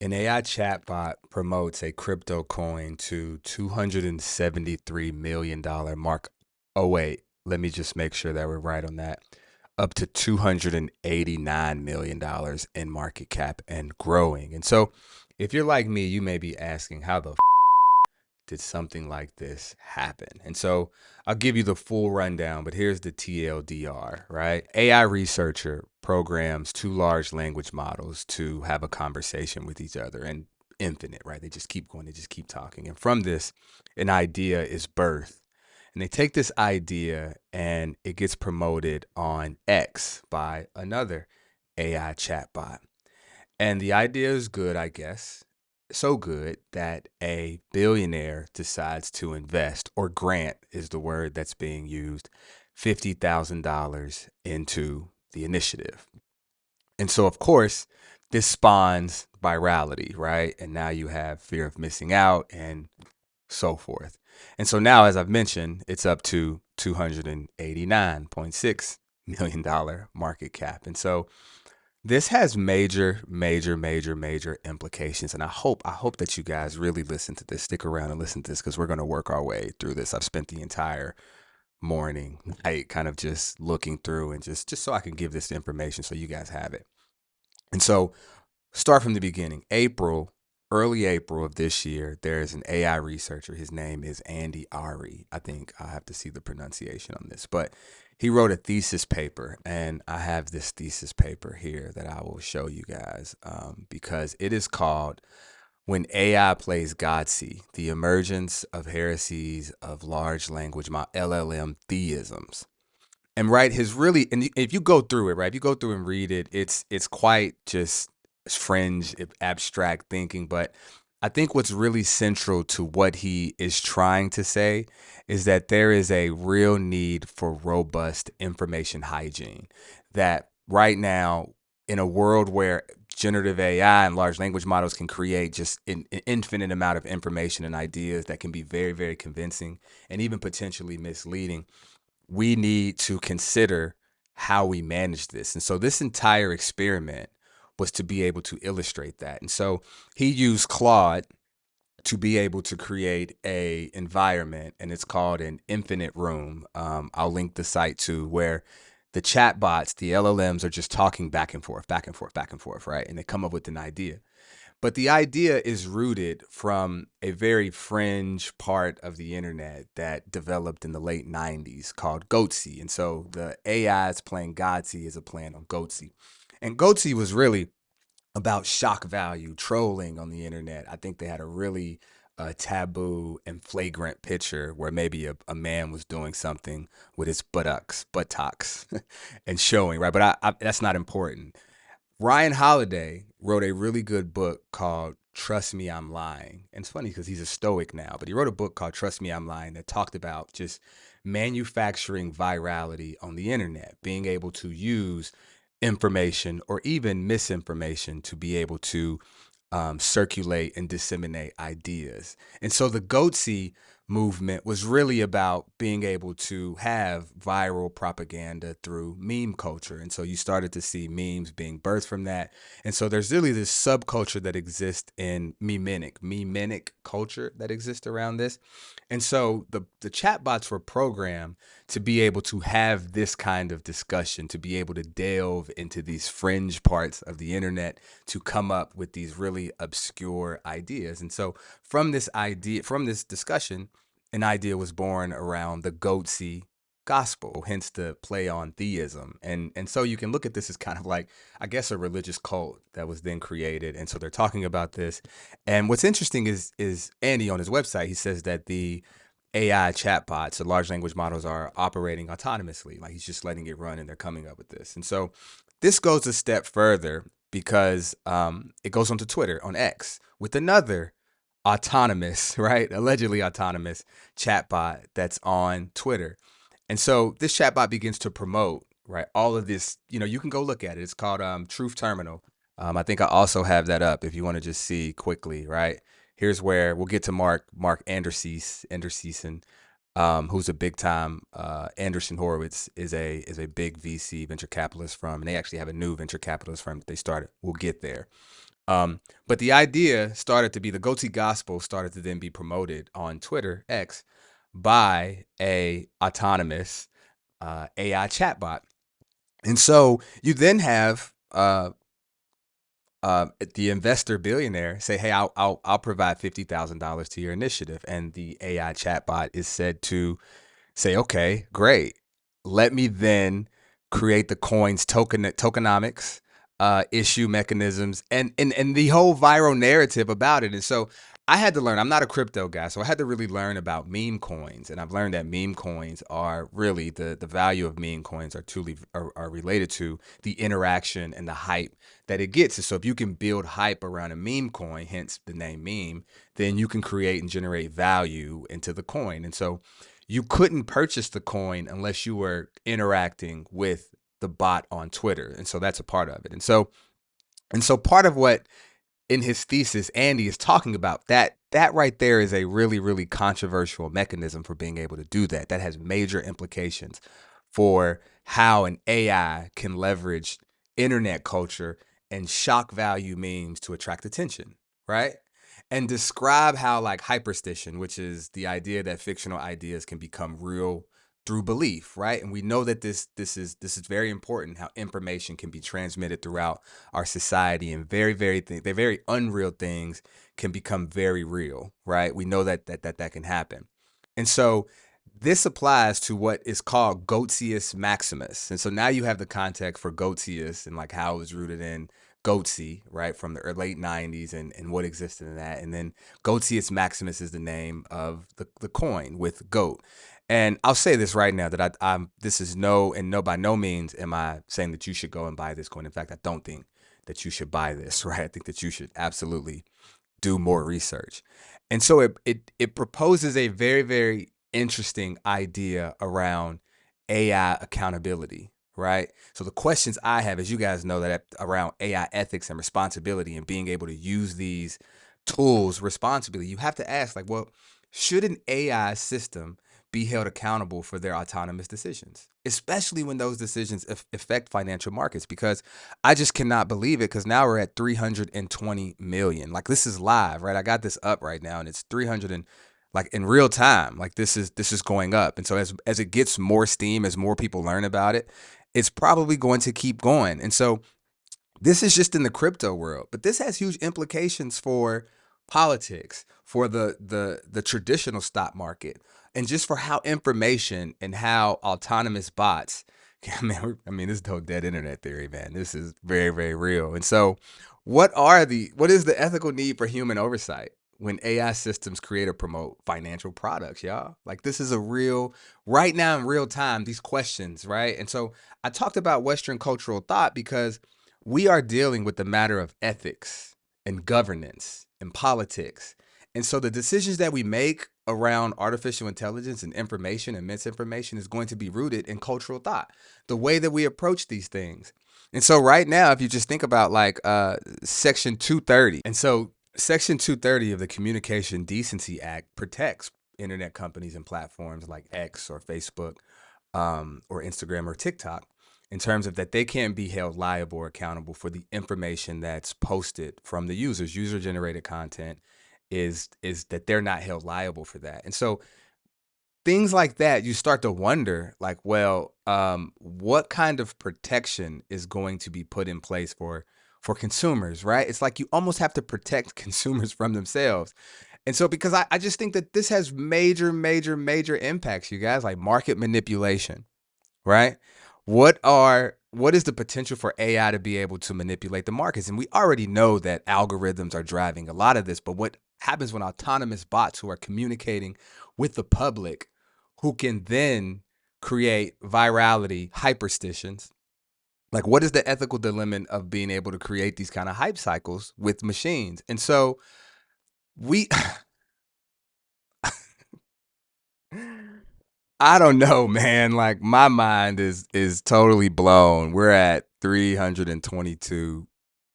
An AI chatbot promotes a crypto coin to $273 million mark. Oh, wait, let me just make sure that we're right on that. Up to $289 million in market cap and growing. And so, if you're like me, you may be asking, how the did something like this happen? And so I'll give you the full rundown, but here's the TLDR, right? AI researcher programs two large language models to have a conversation with each other and infinite, right? They just keep going, they just keep talking. And from this, an idea is birthed. And they take this idea and it gets promoted on X by another AI chatbot. And the idea is good, I guess. So good that a billionaire decides to invest, or grant is the word that's being used, $50,000 into the initiative. And so, of course, this spawns virality, right? And now you have fear of missing out and so forth. And so now, as I've mentioned, it's up to $289.6 million market cap. And so this has major implications, and I hope that you guys really listen to this, stick around and listen to this, because we're going to work our way through this. I've spent the entire morning, night, kind of just looking through and just so I can give this information so you guys have it. And so, start from the beginning. Early April of this year, there's an AI researcher. His name is Andy Ari. I think I have to see the pronunciation on this, but he wrote a thesis paper, and I have this thesis paper here that I will show you guys because it is called "When AI Plays Godsey: The Emergence of Heresies of Large Language LLM Theisms." And right, his really, and if you go through it, right, if you go through and read it, it's quite just fringe, abstract thinking. But I think what's really central to what he is trying to say is that there is a real need for robust information hygiene. That right now, in a world where generative AI and large language models can create just an infinite amount of information and ideas that can be very convincing and even potentially misleading, we need to consider how we manage this. And so this entire experiment was to be able to illustrate that. And so he used Claude to be able to create a environment, and it's called an infinite room. I'll link the site to where the chatbots, the LLMs, are just talking back and forth, right? And they come up with an idea. But the idea is rooted from a very fringe part of the internet that developed in the late 90s called Goatsy. And so the AI is playing Godsey is a plan on Goatsy. And Goatsy was really about shock value, trolling on the internet. I think they had a really taboo and flagrant picture where maybe a man was doing something with his buttocks, and showing, right? But that's not important. Ryan Holiday wrote a really good book called Trust Me, I'm Lying. And it's funny because he's a stoic now, but he wrote a book called Trust Me, I'm Lying that talked about just manufacturing virality on the internet, being able to use information or even misinformation to be able to circulate and disseminate ideas. And so the Goatsy movement was really about being able to have viral propaganda through meme culture. And so you started to see memes being birthed from that. And so there's really this subculture that exists in memenic culture that exists around this. And so the chatbots were programmed to be able to have this kind of discussion, to be able to delve into these fringe parts of the internet, to come up with these really obscure ideas. And so from this discussion, an idea was born around the Goatsy gospel, hence the play on theism. And so you can look at this as kind of like, I guess, a religious cult that was then created. And so they're talking about this. And what's interesting is Andy on his website, he says that the AI chatbots, the large language models, are operating autonomously. Like he's just letting it run and they're coming up with this. And so this goes a step further because it goes onto Twitter, on X, with another autonomous, right? Allegedly autonomous chatbot that's on Twitter. And so this chatbot begins to promote, right, all of this. You can go look at it. It's called Truth Terminal. I think I also have that up if you want to just see quickly, right? Here's where we'll get to Mark Anderson, who's a big time. Anderson Horowitz is a big VC venture capitalist firm, and they actually have a new venture capitalist firm that they started. We'll get there. But the idea started to be the goatee gospel started to then be promoted on Twitter X by a autonomous AI chatbot. And so you then have the investor billionaire say, "Hey, I'll provide $50,000 to your initiative," and the AI chatbot is said to say, "Okay, great. Let me then create the coin's tokenomics, issue mechanisms, and the whole viral narrative about it." And so I had to learn. I'm not a crypto guy, so I had to really learn about meme coins, and I've learned that meme coins are really the value of meme coins are truly are related to the interaction and the hype that it gets. And so if you can build hype around a meme coin, hence the name meme, then you can create and generate value into the coin. And so you couldn't purchase the coin unless you were interacting with the bot on Twitter. And so that's a part of it. And so part of what in his thesis Andy is talking about, that right there is a really, really controversial mechanism for being able to do that. That has major implications for how an AI can leverage internet culture and shock value memes to attract attention, right? And describe how like hyperstition, which is the idea that fictional ideas can become real through belief, right? And we know that this is very important, how information can be transmitted throughout our society, and they're very unreal things can become very real, right? We know that can happen. And so this applies to what is called Goatius Maximus. And so now you have the context for Goatius and like how it was rooted in Goatsy, right, from the late 90s and what existed in that. And then Goatius Maximus is the name of the coin with goat. And I'll say this right now that I'm this is no by no means am I saying that you should go and buy this coin. In fact, I don't think that you should buy this, right? I think that you should absolutely do more research. And so it proposes a very, very interesting idea around AI accountability, right? So the questions I have, as you guys know, that around AI ethics and responsibility and being able to use these tools responsibly, you have to ask, like, well, should an AI system be held accountable for their autonomous decisions, especially when those decisions affect financial markets? Because I just cannot believe it, because now we're at 320 million. Like, this is live, right? I got this up right now and it's 300 and like in real time. Like, this is going up. And so as it gets more steam, as more people learn about it, it's probably going to keep going. And so this is just in the crypto world, but this has huge implications for politics, for the traditional stock market, and just for how information and how autonomous bots. I mean, this is the whole dead internet theory, man. This is very, very real. And so, what is the ethical need for human oversight when AI systems create or promote financial products, y'all? Like, this is a real, right now in real time, these questions, right? And so I talked about Western cultural thought because we are dealing with the matter of ethics and governance and politics. And so the decisions that we make around artificial intelligence and information and misinformation is going to be rooted in cultural thought, the way that we approach these things. And so right now, if you just think about like Section 230, and so Section 230 of the Communication Decency Act protects internet companies and platforms like X or Facebook, or Instagram or TikTok, in terms of that they can't be held liable or accountable for the information that's posted from the users. User generated content is that they're not held liable for that. And so things like that, you start to wonder, like, well, what kind of protection is going to be put in place for consumers, right? It's like you almost have to protect consumers from themselves. And so, because I just think that this has major, major, major impacts, you guys, like market manipulation, right? What is the potential for AI to be able to manipulate the markets? And we already know that algorithms are driving a lot of this, but what happens when autonomous bots who are communicating with the public, who can then create virality hyperstitions? Like, what is the ethical dilemma of being able to create these kind of hype cycles with machines? And so we I don't know, man. Like, my mind is totally blown. We're at 322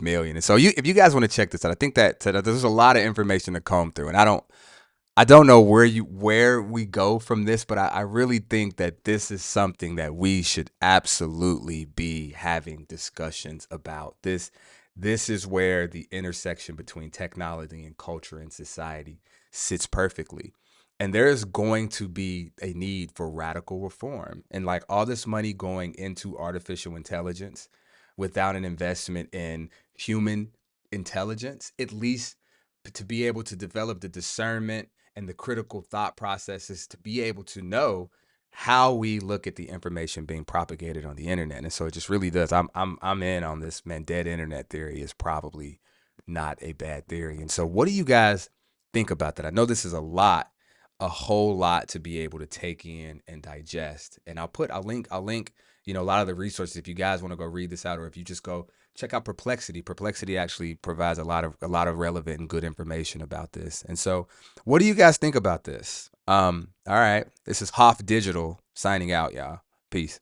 million. And so if you guys want to check this out, I think that there's a lot of information to comb through. And I don't know where we go from this, but I really think that this is something that we should absolutely be having discussions about. This is where the intersection between technology and culture and society sits perfectly. And there's going to be a need for radical reform. And like all this money going into artificial intelligence without an investment in human intelligence, at least to be able to develop the discernment and the critical thought processes to be able to know how we look at the information being propagated on the internet. And so it just really does. I'm in on this, man. Dead internet theory is probably not a bad theory. And so what do you guys think about that? I know this is a whole lot to be able to take in and digest. And I'll link, a lot of the resources if you guys want to go read this out, or if you just go check out Perplexity. Perplexity actually provides a lot of relevant and good information about this. And so what do you guys think about this? All right. This is Hoff Digital signing out, y'all. Peace.